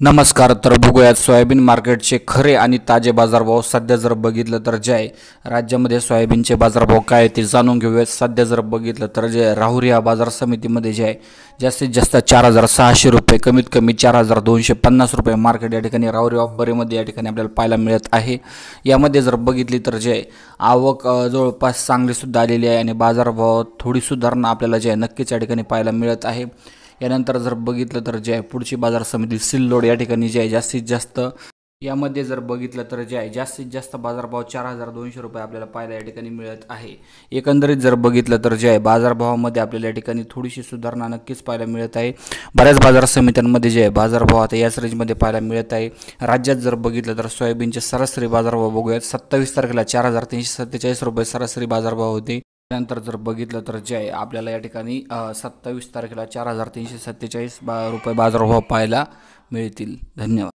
नमस्कार. तर बघूयात सोयाबीन मार्केटचे खरे आणि ताजे बाजारभाव. सध्या जर बघितलं तर जे आहे राज्यामध्ये सोयाबीनचे बाजारभाव काय आहे ते जाणून घेऊयात. सध्या जर बघितलं तर जे राहुरी या बाजार समितीमध्ये जे आहे जास्तीत जास्त 4,600 रुपये, कमीत कमी 4,250 रुपये मार्केट या ठिकाणी राहुरी ऑफबरीमध्ये या ठिकाणी आपल्याला पाहायला मिळत आहे. यामध्ये जर बघितली तर जे आहे आवक जवळपास चांगलीसुद्धा आलेली आहे आणि बाजारभावात थोडी सुधारणा आपल्याला जे आहे नक्कीच या ठिकाणी पाहायला मिळत आहे. यानंतर जर बघितलं तर जे आहे पुढची बाजार समिती सिल्लोड या ठिकाणी जे आहे जास्तीत जास्त यामध्ये जर बघितलं तर जे आहे जास्तीत जास्त बाजारभाव 4,200 रुपये आपल्याला पाहायला या ठिकाणी मिळत आहे. एकंदरीत जर बघितलं तर जे आहे बाजारभावामध्ये आपल्याला या ठिकाणी थोडीशी सुधारणा नक्कीच पाहायला मिळत आहे. बऱ्याच बाजार समित्यांमध्ये जे आहे बाजारभाव आता याच रेंजमध्ये पाहायला मिळत आहे. राज्यात जर बघितलं तर सोयाबीनचे सरासरी बाजारभाव बघूयात. 27 तारखेला 4,347 रुपये सरासरी बाजारभाव होते. त्यानंतर जर बघितलं तर जे आहे आपल्याला या ठिकाणी 27 तारखेला 4,347 रुपये बाजारभाव पाहायला मिळतील. धन्यवाद.